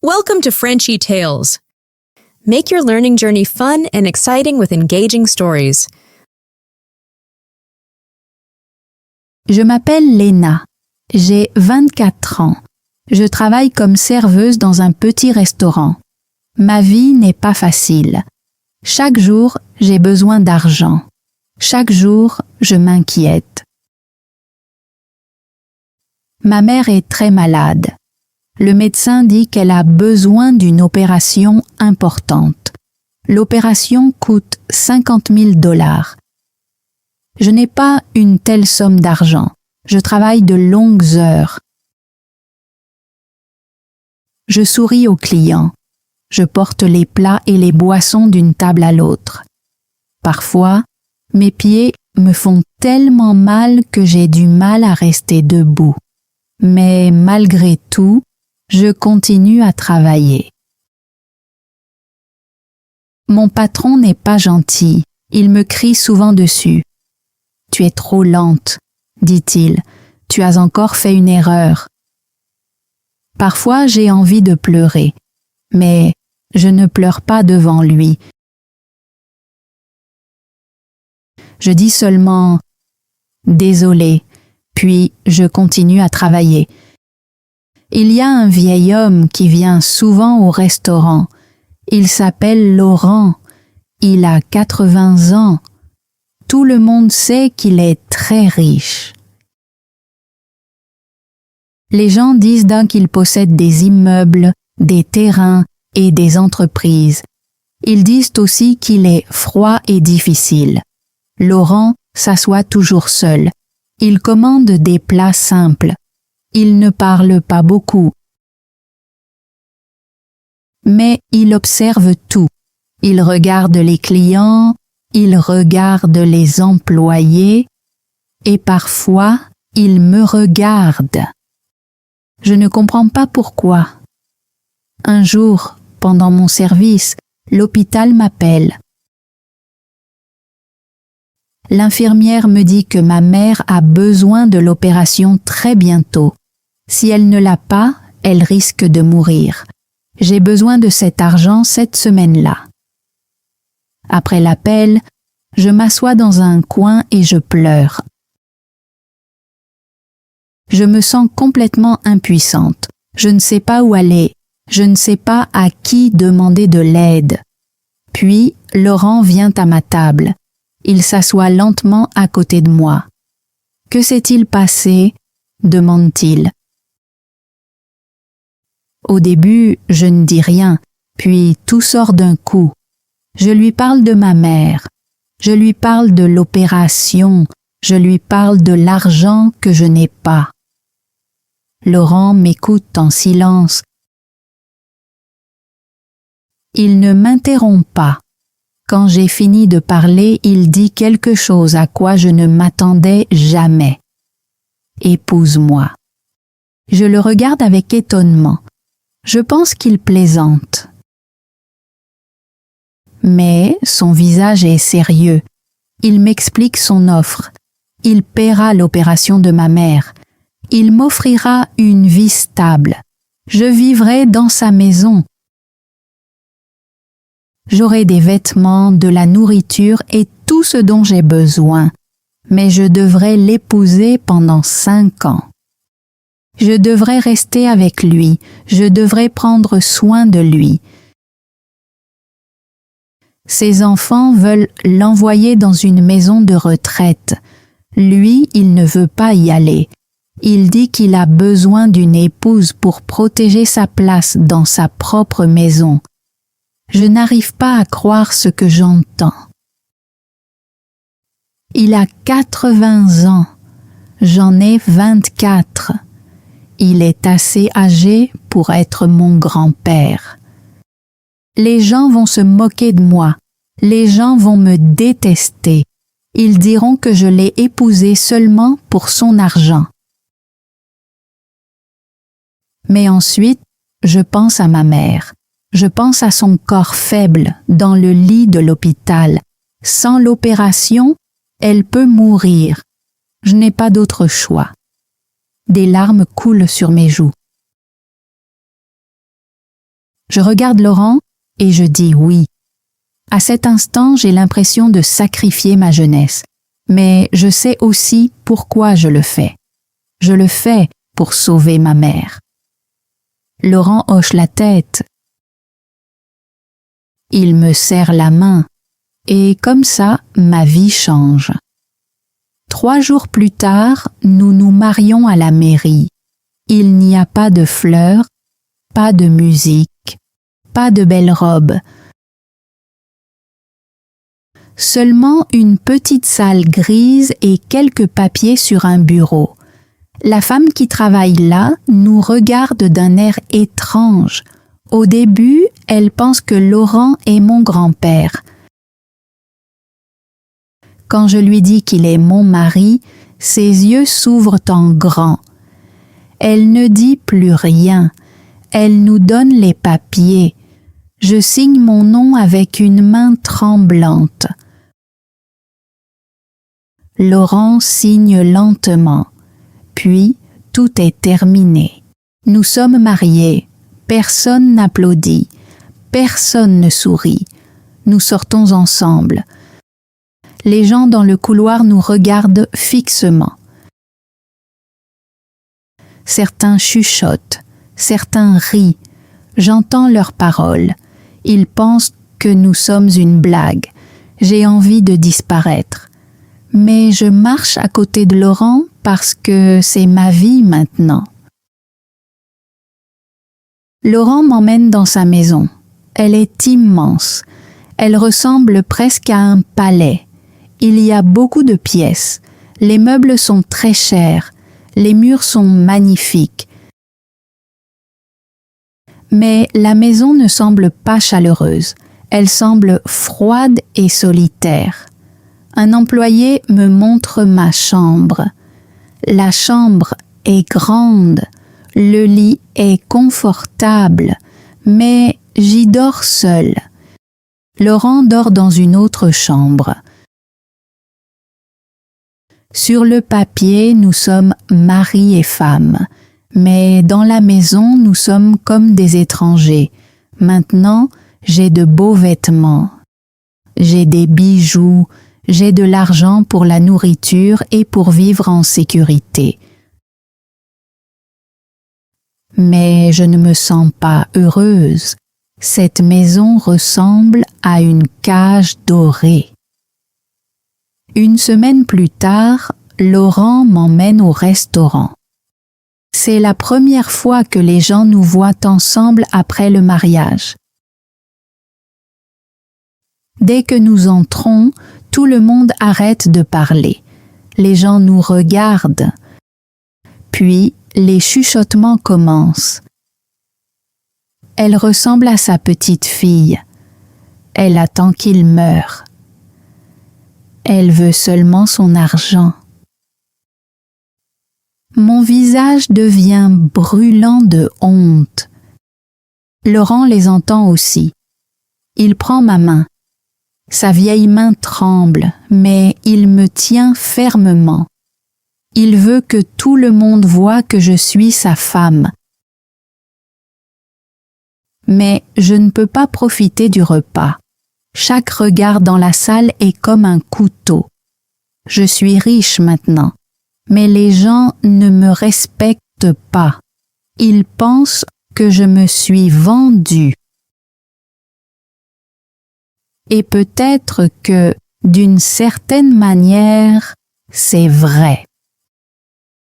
Welcome to Frenchy Tales. Make your learning journey fun and exciting with engaging stories. Je m'appelle Léna. J'ai 24 ans. Je travaille comme serveuse dans un petit restaurant. Ma vie n'est pas facile. Chaque jour, j'ai besoin d'argent. Chaque jour, je m'inquiète. Ma mère est très malade. Le médecin dit qu'elle a besoin d'une opération importante. L'opération coûte 50 000 $. Je n'ai pas une telle somme d'argent. Je travaille de longues heures. Je souris aux clients. Je porte les plats et les boissons d'une table à l'autre. Parfois, mes pieds me font tellement mal que j'ai du mal à rester debout. Mais malgré tout, je continue à travailler. Mon patron n'est pas gentil. Il me crie souvent dessus. « Tu es trop lente », dit-il. « Tu as encore fait une erreur. » Parfois, j'ai envie de pleurer, mais je ne pleure pas devant lui. Je dis seulement « Désolé », puis je continue à travailler. Il y a un vieil homme qui vient souvent au restaurant. Il s'appelle Laurent. Il a 80 ans. Tout le monde sait qu'il est très riche. Les gens disent qu'il possède des immeubles, des terrains et des entreprises. Ils disent aussi qu'il est froid et difficile. Laurent s'assoit toujours seul. Il commande des plats simples. Il ne parle pas beaucoup. Mais il observe tout. Il regarde les clients, il regarde les employés et parfois il me regarde. Je ne comprends pas pourquoi. Un jour, pendant mon service, l'hôpital m'appelle. L'infirmière me dit que ma mère a besoin de l'opération très bientôt. Si elle ne l'a pas, elle risque de mourir. J'ai besoin de cet argent cette semaine-là. Après l'appel, je m'assois dans un coin et je pleure. Je me sens complètement impuissante. Je ne sais pas où aller. Je ne sais pas à qui demander de l'aide. Puis, Laurent vient à ma table. Il s'assoit lentement à côté de moi. « Que s'est-il passé ?» demande-t-il. Au début, je ne dis rien, puis tout sort d'un coup. Je lui parle de ma mère. Je lui parle de l'opération. Je lui parle de l'argent que je n'ai pas. Laurent m'écoute en silence. Il ne m'interrompt pas. Quand j'ai fini de parler, il dit quelque chose à quoi je ne m'attendais jamais. « Épouse-moi ». Je le regarde avec étonnement. Je pense qu'il plaisante. Mais son visage est sérieux. Il m'explique son offre. Il paiera l'opération de ma mère. Il m'offrira une vie stable. Je vivrai dans sa maison. J'aurai des vêtements, de la nourriture et tout ce dont j'ai besoin. Mais je devrais l'épouser pendant 5 ans. Je devrais rester avec lui. Je devrais prendre soin de lui. Ses enfants veulent l'envoyer dans une maison de retraite. Lui, il ne veut pas y aller. Il dit qu'il a besoin d'une épouse pour protéger sa place dans sa propre maison. Je n'arrive pas à croire ce que j'entends. Il a 80 ans. J'en ai 24. Il est assez âgé pour être mon grand-père. Les gens vont se moquer de moi. Les gens vont me détester. Ils diront que je l'ai épousé seulement pour son argent. Mais ensuite, je pense à ma mère. Je pense à son corps faible dans le lit de l'hôpital. Sans l'opération, elle peut mourir. Je n'ai pas d'autre choix. Des larmes coulent sur mes joues. Je regarde Laurent et je dis oui. À cet instant, j'ai l'impression de sacrifier ma jeunesse, mais je sais aussi pourquoi je le fais. Je le fais pour sauver ma mère. Laurent hoche la tête. Il me serre la main, et comme ça, ma vie change. 3 jours plus tard, nous nous marions à la mairie. Il n'y a pas de fleurs, pas de musique, pas de belles robes. Seulement une petite salle grise et quelques papiers sur un bureau. La femme qui travaille là nous regarde d'un air étrange. Au début, elle pense que Laurent est mon grand-père. Quand je lui dis qu'il est mon mari, ses yeux s'ouvrent en grand. Elle ne dit plus rien. Elle nous donne les papiers. Je signe mon nom avec une main tremblante. Laurent signe lentement. Puis, tout est terminé. Nous sommes mariés. Personne n'applaudit. Personne ne sourit. Nous sortons ensemble. Les gens dans le couloir nous regardent fixement. Certains chuchotent, certains rient. J'entends leurs paroles. Ils pensent que nous sommes une blague. J'ai envie de disparaître. Mais je marche à côté de Laurent parce que c'est ma vie maintenant. Laurent m'emmène dans sa maison. Elle est immense. Elle ressemble presque à un palais. Il y a beaucoup de pièces. Les meubles sont très chers. Les murs sont magnifiques. Mais la maison ne semble pas chaleureuse. Elle semble froide et solitaire. Un employé me montre ma chambre. La chambre est grande. Le lit est confortable, mais j'y dors seule. Laurent dort dans une autre chambre. Sur le papier, nous sommes mari et femme, mais dans la maison, nous sommes comme des étrangers. Maintenant, j'ai de beaux vêtements. J'ai des bijoux, j'ai de l'argent pour la nourriture et pour vivre en sécurité. Mais je ne me sens pas heureuse. Cette maison ressemble à une cage dorée. Une semaine plus tard, Laurent m'emmène au restaurant. C'est la première fois que les gens nous voient ensemble après le mariage. Dès que nous entrons, tout le monde arrête de parler. Les gens nous regardent. Puis, les chuchotements commencent. Elle ressemble à sa petite fille. Elle attend qu'il meure. Elle veut seulement son argent. Mon visage devient brûlant de honte. Laurent les entend aussi. Il prend ma main. Sa vieille main tremble, mais il me tient fermement. Il veut que tout le monde voie que je suis sa femme. Mais je ne peux pas profiter du repas. Chaque regard dans la salle est comme un couteau. Je suis riche maintenant, mais les gens ne me respectent pas. Ils pensent que je me suis vendue. Et peut-être que, d'une certaine manière, c'est vrai.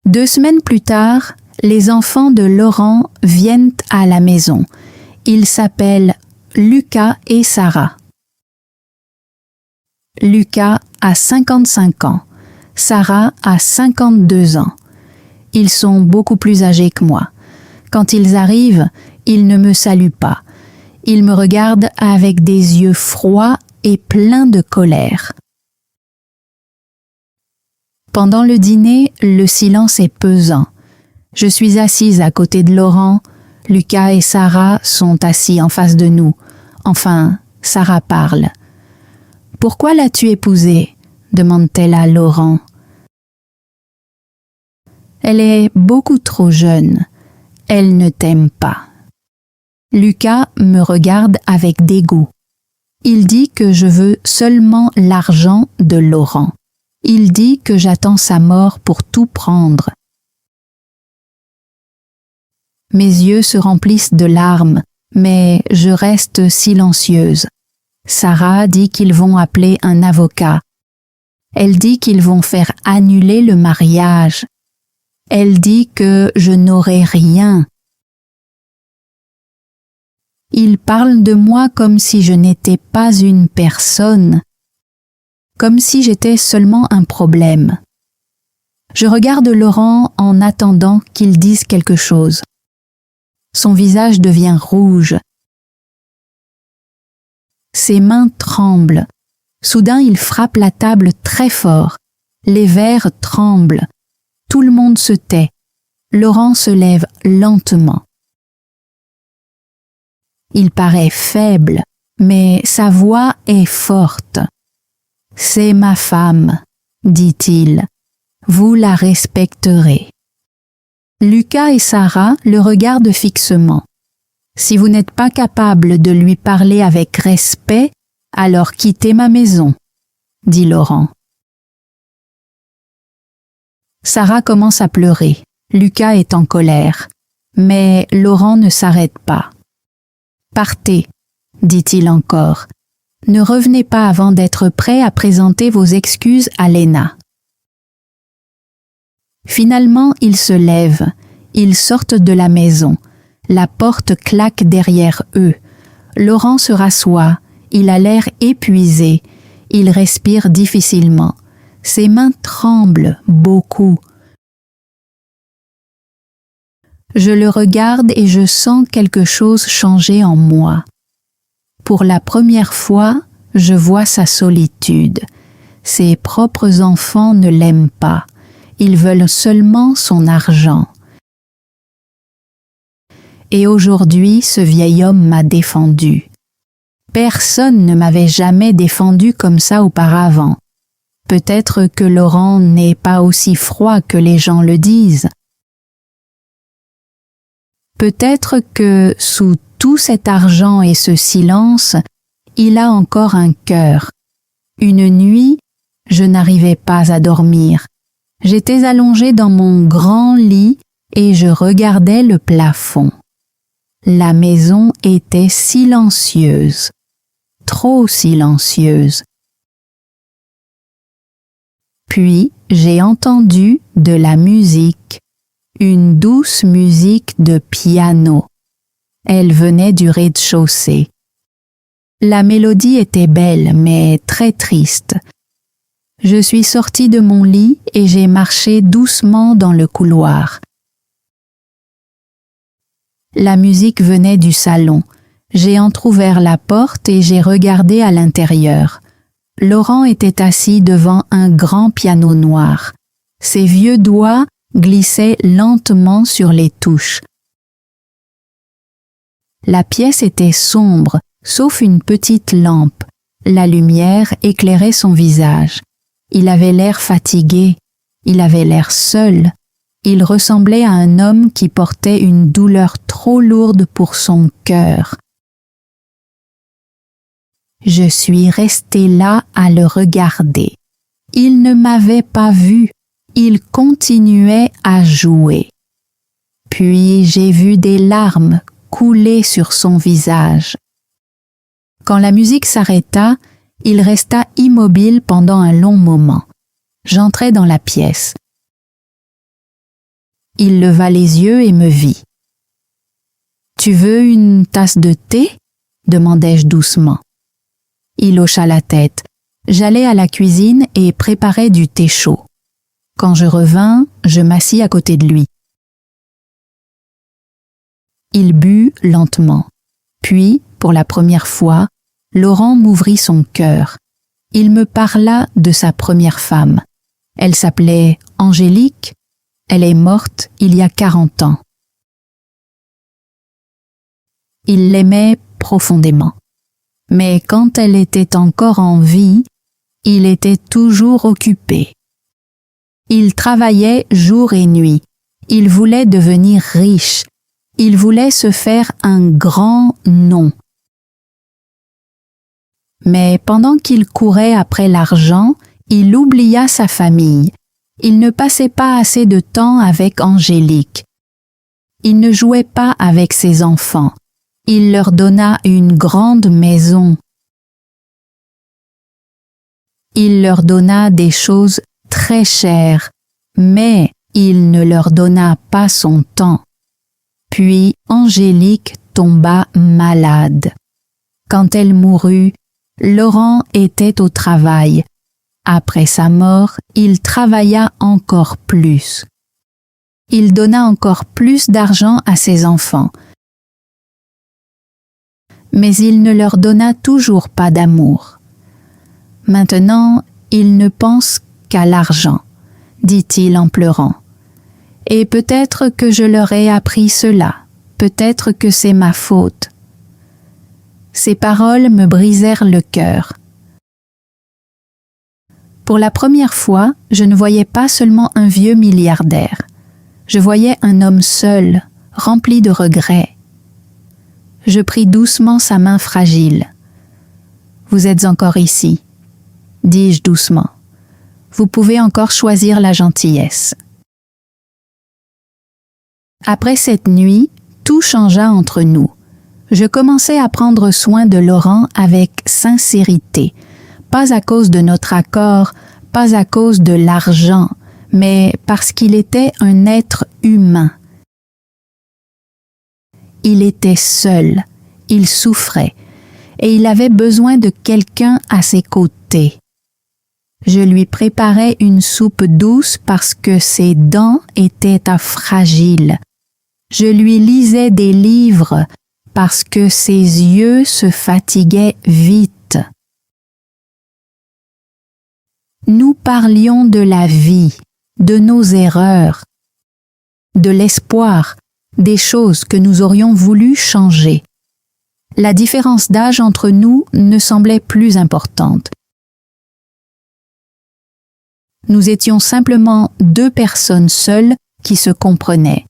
2 semaines plus tard, les enfants de Laurent viennent à la maison. Ils s'appellent Lucas et Sarah. Lucas a 55 ans, Sarah a 52 ans. Ils sont beaucoup plus âgés que moi. Quand ils arrivent, ils ne me saluent pas. Ils me regardent avec des yeux froids et pleins de colère. Pendant le dîner, le silence est pesant. Je suis assise à côté de Laurent. Lucas et Sarah sont assis en face de nous. Enfin, Sarah parle. « Pourquoi l'as-tu épousée ?» demande-t-elle à Laurent. « Elle est beaucoup trop jeune. Elle ne t'aime pas. » Lucas me regarde avec dégoût. Il dit que je veux seulement l'argent de Laurent. Il dit que j'attends sa mort pour tout prendre. Mes yeux se remplissent de larmes, mais je reste silencieuse. Sarah dit qu'ils vont appeler un avocat. Elle dit qu'ils vont faire annuler le mariage. Elle dit que je n'aurai rien. Ils parlent de moi comme si je n'étais pas une personne, comme si j'étais seulement un problème. Je regarde Laurent en attendant qu'il dise quelque chose. Son visage devient rouge. Ses mains tremblent. Soudain, il frappe la table très fort. Les verres tremblent. Tout le monde se tait. Laurent se lève lentement. Il paraît faible, mais sa voix est forte. « C'est ma femme, » dit-il. « Vous la respecterez. » Lucas et Sarah le regardent fixement. « Si vous n'êtes pas capable de lui parler avec respect, alors quittez ma maison, » dit Laurent. Sarah commence à pleurer. Lucas est en colère. Mais Laurent ne s'arrête pas. « Partez, » dit-il encore. « Ne revenez pas avant d'être prêt à présenter vos excuses à Léna. » Finalement, ils se lèvent. Ils sortent de la maison. La porte claque derrière eux. Laurent se rassoit. Il a l'air épuisé. Il respire difficilement. Ses mains tremblent beaucoup. Je le regarde et je sens quelque chose changer en moi. Pour la première fois, je vois sa solitude. Ses propres enfants ne l'aiment pas. Ils veulent seulement son argent. Et aujourd'hui, ce vieil homme m'a défendu. Personne ne m'avait jamais défendu comme ça auparavant. Peut-être que Laurent n'est pas aussi froid que les gens le disent. Peut-être que, sous tout cet argent et ce silence, il a encore un cœur. Une nuit, je n'arrivais pas à dormir. J'étais allongée dans mon grand lit et je regardais le plafond. La maison était silencieuse, trop silencieuse. Puis j'ai entendu de la musique, une douce musique de piano. Elle venait du rez-de-chaussée. La mélodie était belle, mais très triste. Je suis sortie de mon lit et j'ai marché doucement dans le couloir. La musique venait du salon. J'ai entrouvert la porte et j'ai regardé à l'intérieur. Laurent était assis devant un grand piano noir. Ses vieux doigts glissaient lentement sur les touches. La pièce était sombre, sauf une petite lampe. La lumière éclairait son visage. Il avait l'air fatigué, il avait l'air seul. Il ressemblait à un homme qui portait une douleur trop lourde pour son cœur. Je suis restée là à le regarder. Il ne m'avait pas vue, il continuait à jouer. Puis j'ai vu des larmes couler sur son visage. Quand la musique s'arrêta, il resta immobile pendant un long moment. J'entrai dans la pièce. Il leva les yeux et me vit. « Tu veux une tasse de thé ?» demandai-je doucement. Il hocha la tête. J'allai à la cuisine et préparai du thé chaud. Quand je revins, je m'assis à côté de lui. Il but lentement. Puis, pour la première fois, Laurent m'ouvrit son cœur. Il me parla de sa première femme. Elle s'appelait Angélique. Elle est morte il y a 40 ans. Il l'aimait profondément. Mais quand elle était encore en vie, il était toujours occupé. Il travaillait jour et nuit. Il voulait devenir riche. Il voulait se faire un grand nom. Mais pendant qu'il courait après l'argent, il oublia sa famille. Il ne passait pas assez de temps avec Angélique. Il ne jouait pas avec ses enfants. Il leur donna une grande maison. Il leur donna des choses très chères, mais il ne leur donna pas son temps. Puis Angélique tomba malade. Quand elle mourut, Laurent était au travail. Après sa mort, il travailla encore plus. Il donna encore plus d'argent à ses enfants. Mais il ne leur donna toujours pas d'amour. Maintenant, il ne pense qu'à l'argent, dit-il en pleurant. Et peut-être que je leur ai appris cela, peut-être que c'est ma faute. Ces paroles me brisèrent le cœur. Pour la première fois, je ne voyais pas seulement un vieux milliardaire. Je voyais un homme seul, rempli de regrets. Je pris doucement sa main fragile. « Vous êtes encore ici, » dis-je doucement. « Vous pouvez encore choisir la gentillesse. » Après cette nuit, tout changea entre nous. Je commençai à prendre soin de Laurent avec sincérité, pas à cause de notre accord, pas à cause de l'argent, mais parce qu'il était un être humain. Il était seul, il souffrait, et il avait besoin de quelqu'un à ses côtés. Je lui préparais une soupe douce parce que ses dents étaient fragiles. Je lui lisais des livres parce que ses yeux se fatiguaient vite. Nous parlions de la vie, de nos erreurs, de l'espoir, des choses que nous aurions voulu changer. La différence d'âge entre nous ne semblait plus importante. Nous étions simplement deux personnes seules qui se comprenaient.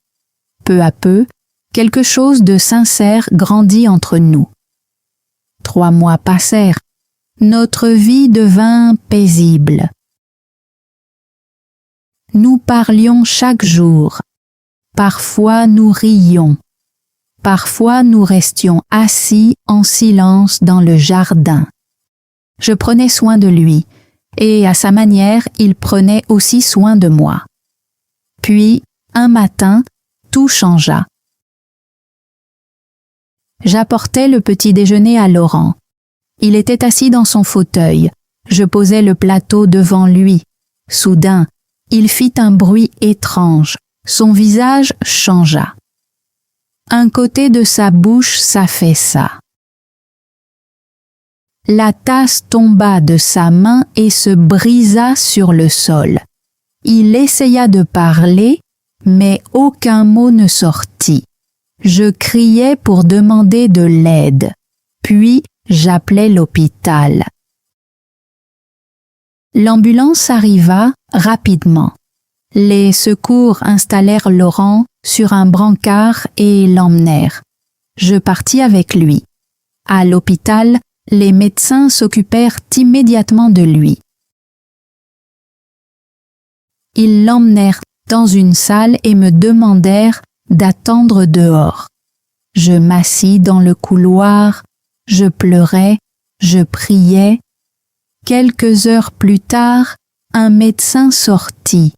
Peu à peu, quelque chose de sincère grandit entre nous. 3 mois passèrent. Notre vie devint paisible. Nous parlions chaque jour. Parfois nous rions. Parfois nous restions assis en silence dans le jardin. Je prenais soin de lui, et à sa manière, il prenait aussi soin de moi. Puis, un matin, tout changea. J'apportais le petit déjeuner à Laurent. Il était assis dans son fauteuil. Je posais le plateau devant lui. Soudain, il fit un bruit étrange. Son visage changea. Un côté de sa bouche s'affaissa. La tasse tomba de sa main et se brisa sur le sol. Il essaya de parler, mais aucun mot ne sortit. Je criais pour demander de l'aide, puis j'appelais l'hôpital. L'ambulance arriva rapidement. Les secours installèrent Laurent sur un brancard et l'emmenèrent. Je partis avec lui. À l'hôpital, les médecins s'occupèrent immédiatement de lui. Ils l'emmenèrent dans une salle et me demandèrent d'attendre dehors. Je m'assis dans le couloir, je pleurais, je priais. Quelques heures plus tard, un médecin sortit.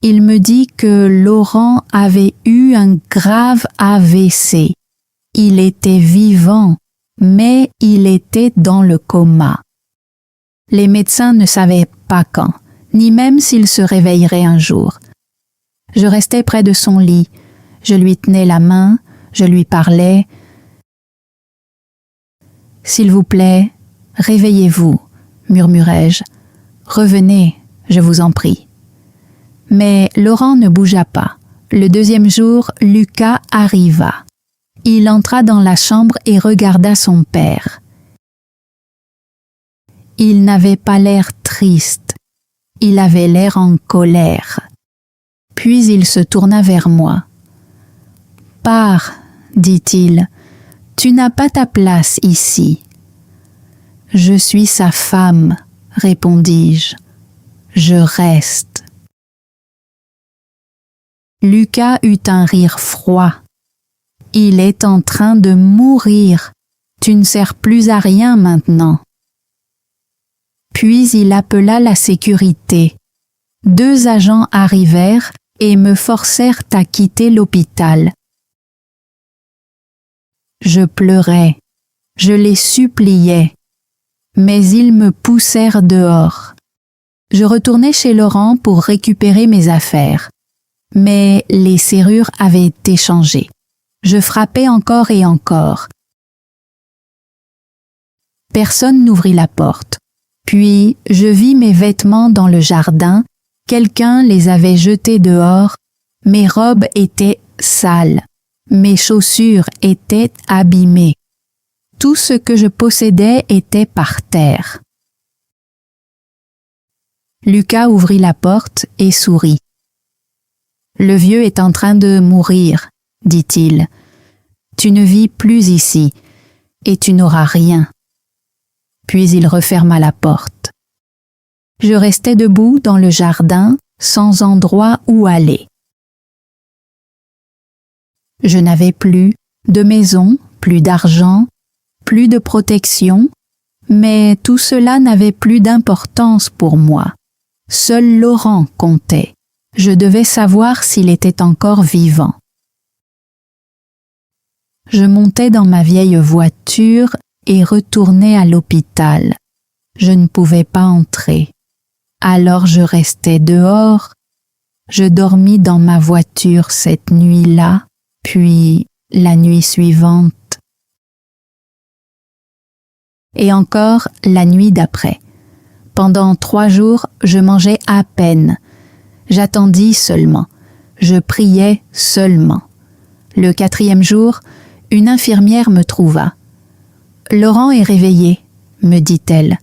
Il me dit que Laurent avait eu un grave AVC. Il était vivant, mais il était dans le coma. Les médecins ne savaient pas quand, ni même s'il se réveillerait un jour. Je restais près de son lit, je lui tenais la main, je lui parlais. « S'il vous plaît, réveillez-vous, » murmurai-je. « Revenez, je vous en prie. » Mais Laurent ne bougea pas. Le deuxième jour, Lucas arriva. Il entra dans la chambre et regarda son père. Il n'avait pas l'air triste. Il avait l'air en colère. Puis il se tourna vers moi. « Pars, dit-il, tu n'as pas ta place ici. »« Je suis sa femme, répondis-je. Je reste. » Lucas eut un rire froid. « Il est en train de mourir. Tu ne sers plus à rien maintenant. » Puis il appela la sécurité. 2 agents arrivèrent et me forcèrent à quitter l'hôpital. Je pleurais, je les suppliais, mais ils me poussèrent dehors. Je retournai chez Laurent pour récupérer mes affaires, mais les serrures avaient été changées. Je frappais encore et encore. Personne n'ouvrit la porte. Puis je vis mes vêtements dans le jardin, quelqu'un les avait jetés dehors, mes robes étaient sales, mes chaussures étaient abîmées. Tout ce que je possédais était par terre. Lucas ouvrit la porte et sourit. « Le vieux est en train de mourir, dit-il. Tu ne vis plus ici et tu n'auras rien. » Puis il referma la porte. Je restais debout dans le jardin, sans endroit où aller. Je n'avais plus de maison, plus d'argent, plus de protection, mais tout cela n'avait plus d'importance pour moi. Seul Laurent comptait. Je devais savoir s'il était encore vivant. Je montais dans ma vieille voiture et retournais à l'hôpital. Je ne pouvais pas entrer. Alors je restais dehors. Je dormis dans ma voiture cette nuit-là, puis la nuit suivante. Et encore la nuit d'après. Pendant 3 jours, je mangeais à peine. J'attendis seulement. Je priais seulement. Le 4e jour, une infirmière me trouva. « Laurent est réveillé », me dit-elle.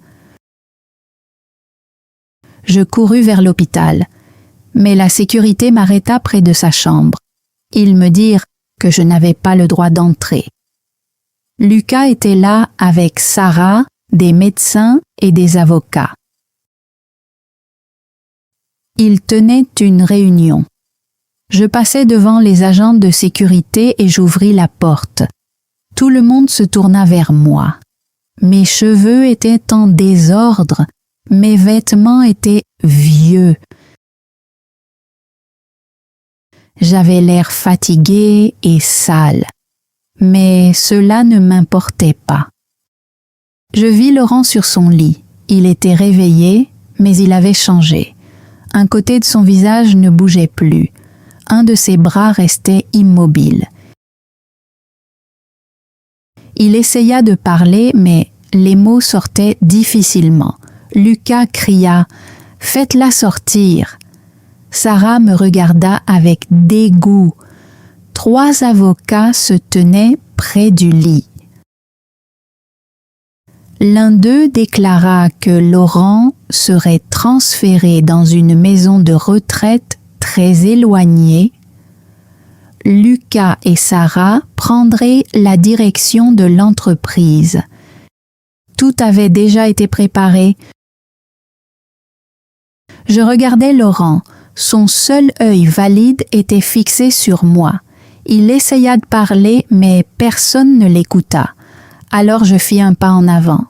Je courus vers l'hôpital, mais la sécurité m'arrêta près de sa chambre. Ils me dirent que je n'avais pas le droit d'entrer. Lucas était là avec Sarah, des médecins et des avocats. Ils tenaient une réunion. Je passai devant les agents de sécurité et j'ouvris la porte. Tout le monde se tourna vers moi. Mes cheveux étaient en désordre, mes vêtements étaient vieux. J'avais l'air fatigué et sale, mais cela ne m'importait pas. Je vis Laurent sur son lit. Il était réveillé, mais il avait changé. Un côté de son visage ne bougeait plus. Un de ses bras restait immobile. Il essaya de parler, mais les mots sortaient difficilement. Lucas cria « Faites-la sortir !» Sarah me regarda avec dégoût. 3 avocats se tenaient près du lit. L'un d'eux déclara que Laurent serait transféré dans une maison de retraite très éloignée. Lucas et Sarah prendraient la direction de l'entreprise. Tout avait déjà été préparé. Je regardais Laurent. Son seul œil valide était fixé sur moi. Il essaya de parler, mais personne ne l'écouta. Alors je fis un pas en avant.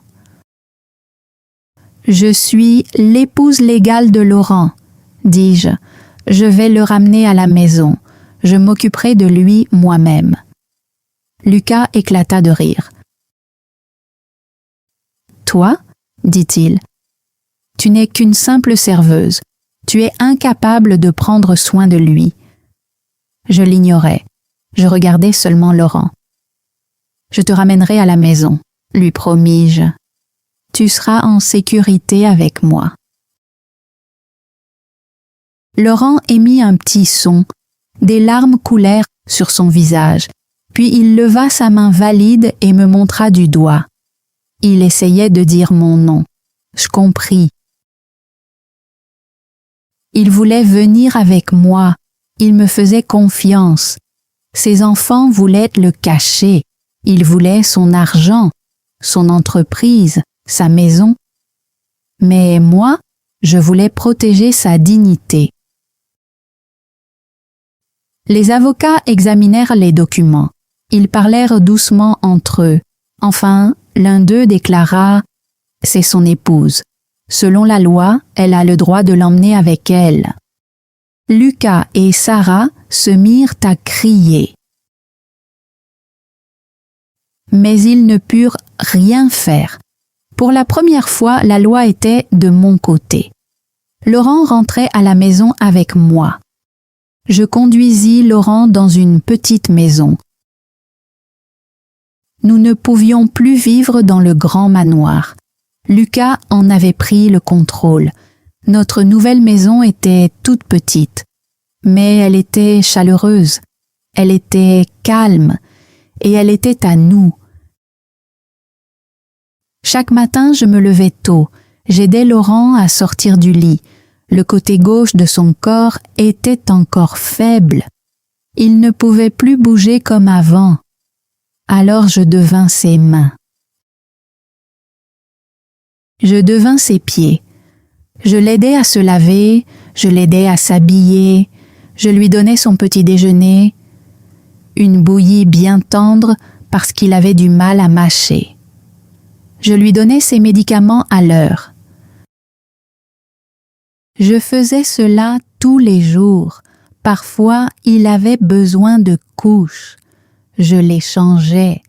« Je suis l'épouse légale de Laurent, » dis-je. « Je vais le ramener à la maison. Je m'occuperai de lui moi-même. » Lucas éclata de rire. « Toi, » dit-il, « tu n'es qu'une simple serveuse. Tu es incapable de prendre soin de lui. » Je l'ignorais. Je regardais seulement Laurent. « Je te ramènerai à la maison, » lui promis-je. « Tu seras en sécurité avec moi. » Laurent émit un petit son. Des larmes coulèrent sur son visage. Puis il leva sa main valide et me montra du doigt. Il essayait de dire mon nom. Je compris. Il voulait venir avec moi, Il me faisait confiance. Ses enfants voulaient le cacher. Ils voulaient son argent, son entreprise, sa maison. Mais moi, je voulais protéger sa dignité. Les avocats examinèrent les documents. Ils parlèrent doucement entre eux. Enfin, l'un d'eux déclara « C'est son épouse. Selon la loi, elle a le droit de l'emmener avec elle. » Lucas et Sarah se mirent à crier. Mais ils ne purent rien faire. Pour la première fois, la loi était de mon côté. Laurent rentrait à la maison avec moi. Je conduisis Laurent dans une petite maison. Nous ne pouvions plus vivre dans le grand manoir. Lucas en avait pris le contrôle. Notre nouvelle maison était toute petite, mais elle était chaleureuse, elle était calme et elle était à nous. Chaque matin, je me levais tôt, j'aidais Laurent à sortir du lit. Le côté gauche de son corps était encore faible. Il ne pouvait plus bouger comme avant. Alors je devins ses mains. Je devins ses pieds. Je l'aidais à se laver, je l'aidais à s'habiller, je lui donnais son petit déjeuner, une bouillie bien tendre parce qu'il avait du mal à mâcher. Je lui donnais ses médicaments à l'heure. Je faisais cela tous les jours. Parfois, il avait besoin de couches. Je les changeais,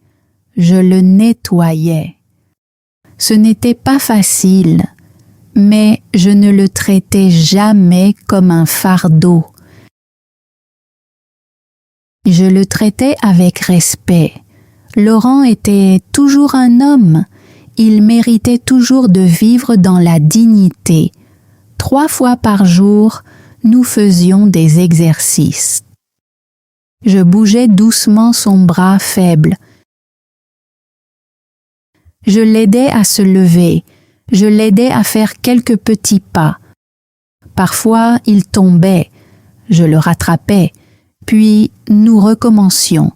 je le nettoyais. Ce n'était pas facile, mais je ne le traitais jamais comme un fardeau. Je le traitais avec respect. Laurent était toujours un homme. Il méritait toujours de vivre dans la dignité. 3 fois par jour, nous faisions des exercices. Je bougeais doucement son bras faible. Je l'aidais à se lever. Je l'aidais à faire quelques petits pas. Parfois, il tombait. Je le rattrapais. Puis, nous recommencions.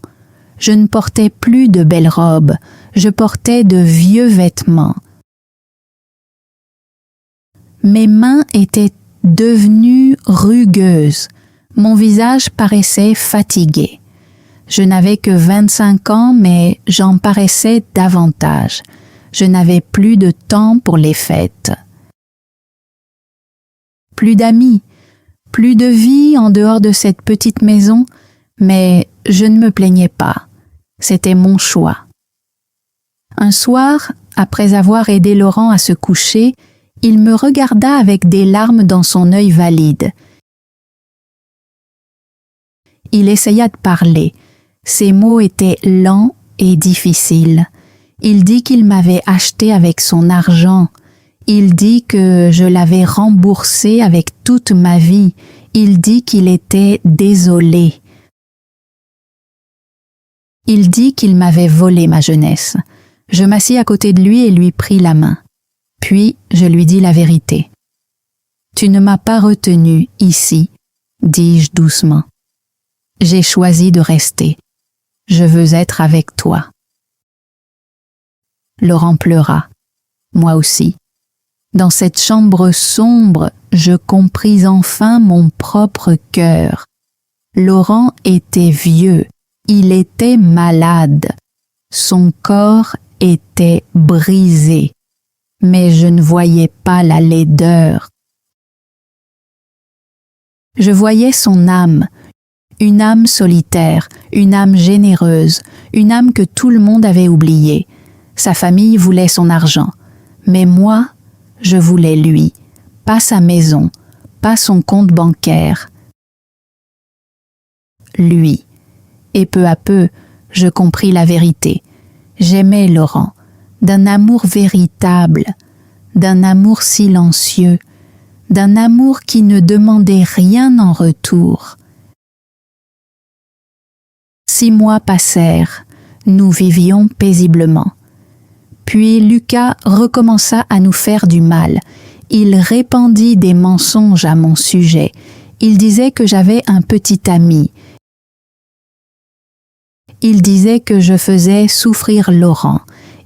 Je ne portais plus de belles robes. Je portais de vieux vêtements. Mes mains étaient devenues rugueuses. Mon visage paraissait fatigué. Je n'avais que 25 ans, mais j'en paraissais davantage. Je n'avais plus de temps pour les fêtes. Plus d'amis, plus de vie en dehors de cette petite maison, mais je ne me plaignais pas. C'était mon choix. Un soir, après avoir aidé Laurent à se coucher, il me regarda avec des larmes dans son œil valide. Il essaya de parler. Ses mots étaient lents et difficiles. Il dit qu'il m'avait acheté avec son argent. Il dit que je l'avais remboursé avec toute ma vie. Il dit qu'il était désolé. Il dit qu'il m'avait volé ma jeunesse. Je m'assis à côté de lui et lui pris la main. Puis je lui dis la vérité. « Tu ne m'as pas retenu ici, » dis-je doucement. « J'ai choisi de rester. Je veux être avec toi. » Laurent pleura. Moi aussi. Dans cette chambre sombre, je compris enfin mon propre cœur. Laurent était vieux. Il était malade. Son corps était brisé. Mais je ne voyais pas la laideur. Je voyais son âme, une âme solitaire, une âme généreuse, une âme que tout le monde avait oubliée. Sa famille voulait son argent, mais moi, je voulais lui, pas sa maison, pas son compte bancaire. Lui. Et peu à peu, je compris la vérité. J'aimais Laurent, d'un amour véritable, d'un amour silencieux, d'un amour qui ne demandait rien en retour. 6 mois passèrent, nous vivions paisiblement. Puis Lucas recommença à nous faire du mal. Il répandit des mensonges à mon sujet. Il disait que j'avais un petit ami. Il disait que je faisais souffrir Laurent.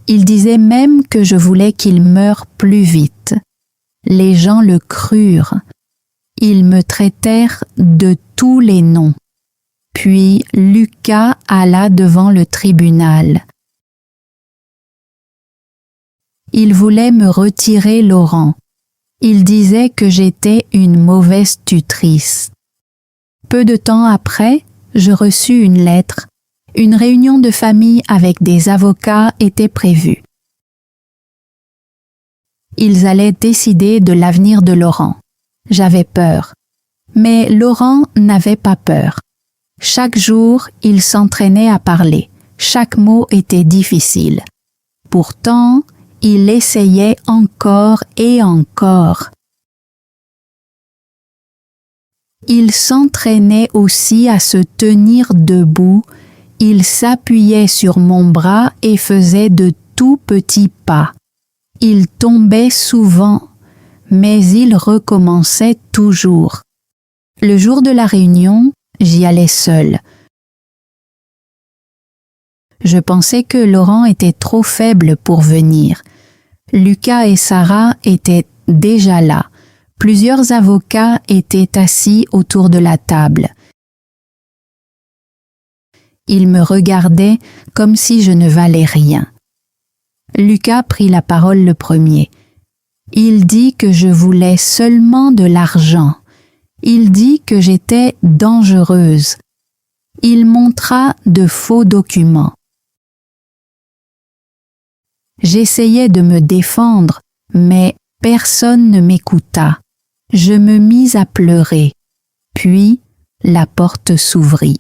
Il disait même que je voulais qu'il meure plus vite. Les gens le crurent. Ils me traitèrent de tous les noms. Puis Lucas alla devant le tribunal. Il voulait me retirer Laurent. Il disait que j'étais une mauvaise tutrice. Peu de temps après, je reçus une lettre. Une réunion de famille avec des avocats était prévue. Ils allaient décider de l'avenir de Laurent. J'avais peur. Mais Laurent n'avait pas peur. Chaque jour, il s'entraînait à parler. Chaque mot était difficile. Pourtant, il essayait encore et encore. Il s'entraînait aussi à se tenir debout. Il s'appuyait sur mon bras et faisait de tout petits pas. Il tombait souvent, mais il recommençait toujours. Le jour de la réunion, j'y allais seule. Je pensais que Laurent était trop faible pour venir. Lucas et Sarah étaient déjà là. Plusieurs avocats étaient assis autour de la table. Ils me regardaient comme si je ne valais rien. Lucas prit la parole le premier. Il dit que je voulais seulement de l'argent. Il dit que j'étais dangereuse. Il montra de faux documents. J'essayais de me défendre, mais personne ne m'écouta. Je me mis à pleurer. Puis, la porte s'ouvrit.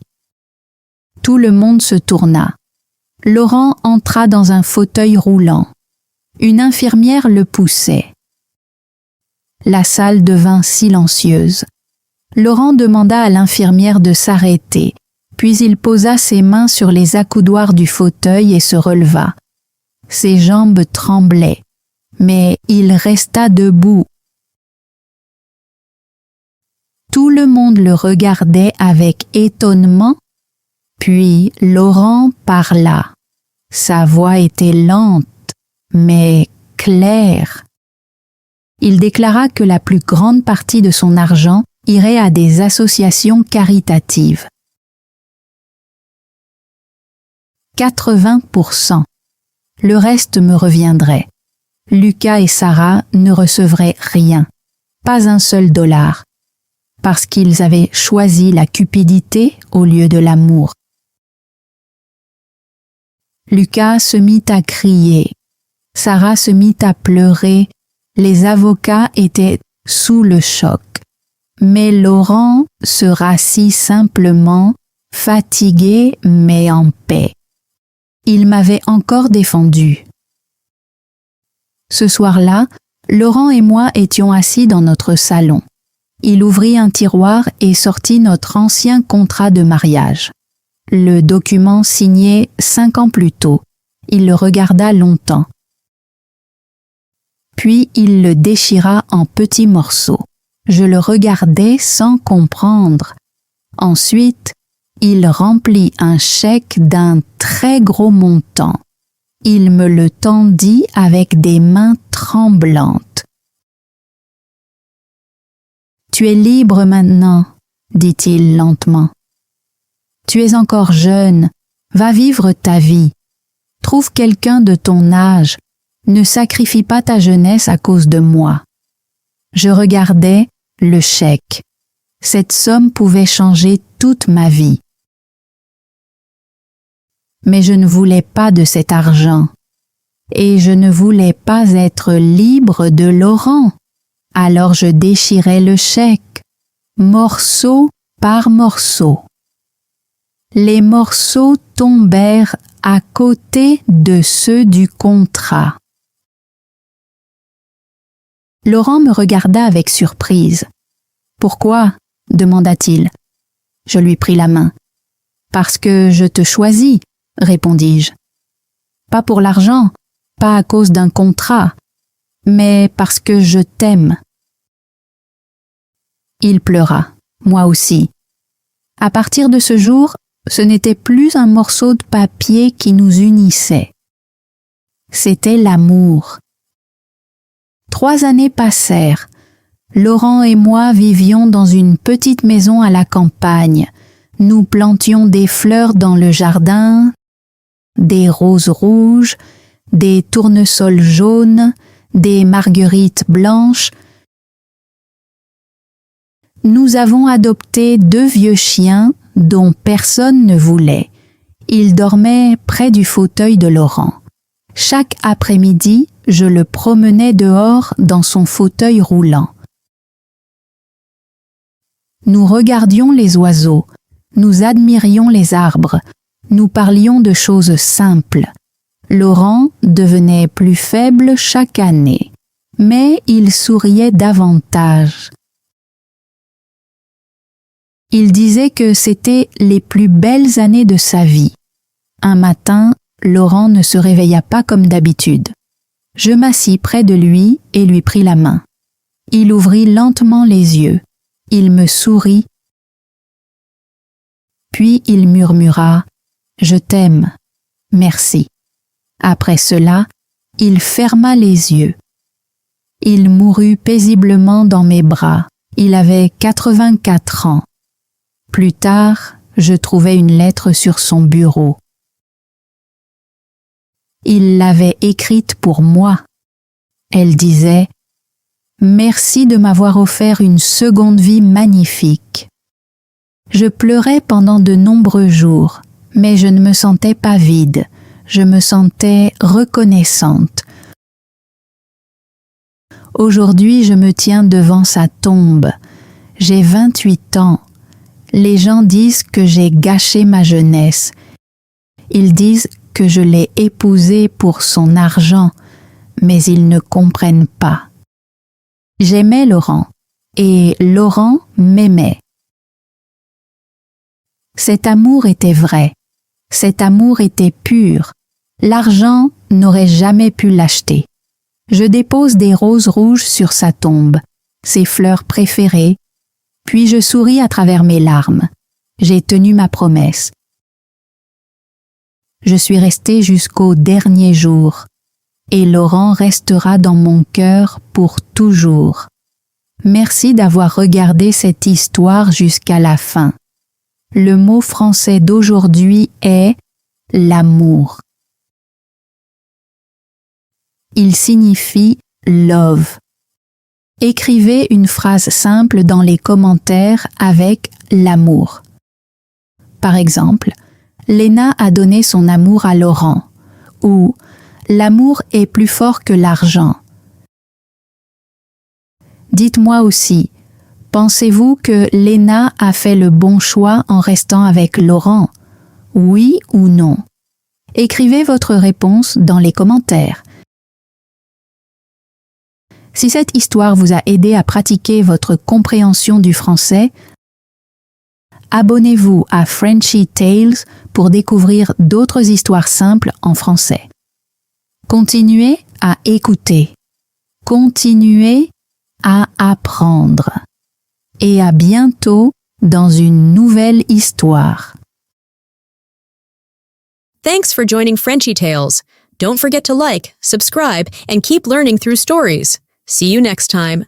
Tout le monde se tourna. Laurent entra dans un fauteuil roulant. Une infirmière le poussait. La salle devint silencieuse. Laurent demanda à l'infirmière de s'arrêter, puis il posa ses mains sur les accoudoirs du fauteuil et se releva. Ses jambes tremblaient, mais il resta debout. Tout le monde le regardait avec étonnement, puis Laurent parla. Sa voix était lente, mais claire. Il déclara que la plus grande partie de son argent irait à des associations caritatives. 80%. Le reste me reviendrait. Lucas et Sarah ne recevraient rien, pas un seul dollar, parce qu'ils avaient choisi la cupidité au lieu de l'amour. Lucas se mit à crier. Sarah se mit à pleurer. Les avocats étaient sous le choc. Mais Laurent se rassit simplement, fatigué mais en paix. Il m'avait encore défendu. Ce soir-là, Laurent et moi étions assis dans notre salon. Il ouvrit un tiroir et sortit notre ancien contrat de mariage. Le document signé 5 ans plus tôt. Il le regarda longtemps. Puis il le déchira en petits morceaux. Je le regardais sans comprendre. Ensuite, il remplit un chèque d'un très gros montant. Il me le tendit avec des mains tremblantes. « Tu es libre maintenant, » dit-il lentement. « Tu es encore jeune, va vivre ta vie. Trouve quelqu'un de ton âge, ne sacrifie pas ta jeunesse à cause de moi. » Je regardais le chèque. Cette somme pouvait changer toute ma vie. Mais je ne voulais pas de cet argent. Et je ne voulais pas être libre de Laurent. Alors je déchirai le chèque, morceau par morceau. Les morceaux tombèrent à côté de ceux du contrat. Laurent me regarda avec surprise. « Pourquoi ?» demanda-t-il. Je lui pris la main. « Parce que je te choisis, » répondis-je. « Pas pour l'argent, pas à cause d'un contrat, mais parce que je t'aime. » Il pleura. Moi aussi. À partir de ce jour, ce n'était plus un morceau de papier qui nous unissait. C'était l'amour. 3 années passèrent. Laurent et moi vivions dans une petite maison à la campagne. Nous plantions des fleurs dans le jardin, des roses rouges, des tournesols jaunes, des marguerites blanches. Nous avons adopté 2 vieux chiens dont personne ne voulait. Ils dormaient près du fauteuil de Laurent. Chaque après-midi, je le promenais dehors dans son fauteuil roulant. Nous regardions les oiseaux, nous admirions les arbres, nous parlions de choses simples. Laurent devenait plus faible chaque année, mais il souriait davantage. Il disait que c'était les plus belles années de sa vie. Un matin, Laurent ne se réveilla pas comme d'habitude. Je m'assis près de lui et lui pris la main. Il ouvrit lentement les yeux. Il me sourit. Puis il murmura « Je t'aime, merci ». Après cela, il ferma les yeux. Il mourut paisiblement dans mes bras. Il avait 84 ans. Plus tard, je trouvai une lettre sur son bureau. Il l'avait écrite pour moi. Elle disait « Merci de m'avoir offert une seconde vie magnifique. » Je pleurais pendant de nombreux jours, mais je ne me sentais pas vide. Je me sentais reconnaissante. Aujourd'hui, je me tiens devant sa tombe. J'ai 28 ans. Les gens disent que j'ai gâché ma jeunesse. Ils disent que je l'ai épousé pour son argent, mais ils ne comprennent pas. J'aimais Laurent, et Laurent m'aimait. Cet amour était vrai, cet amour était pur. L'argent n'aurait jamais pu l'acheter. Je dépose des roses rouges sur sa tombe, ses fleurs préférées, puis je souris à travers mes larmes. J'ai tenu ma promesse. Je suis restée jusqu'au dernier jour, et Laurent restera dans mon cœur pour toujours. Merci d'avoir regardé cette histoire jusqu'à la fin. Le mot français d'aujourd'hui est l'amour. Il signifie love. Écrivez une phrase simple dans les commentaires avec l'amour. Par exemple, Léna a donné son amour à Laurent, ou l'amour est plus fort que l'argent. Dites-moi aussi, pensez-vous que Léna a fait le bon choix en restant avec Laurent? Oui ou non? Écrivez votre réponse dans les commentaires. Si cette histoire vous a aidé à pratiquer votre compréhension du français, abonnez-vous à Frenchy Tales pour découvrir d'autres histoires simples en français. Continuez à écouter. Continuez à apprendre. Et à bientôt dans une nouvelle histoire. Thanks for joining Frenchy Tales. Don't forget to like, subscribe, and keep learning through stories. See you next time.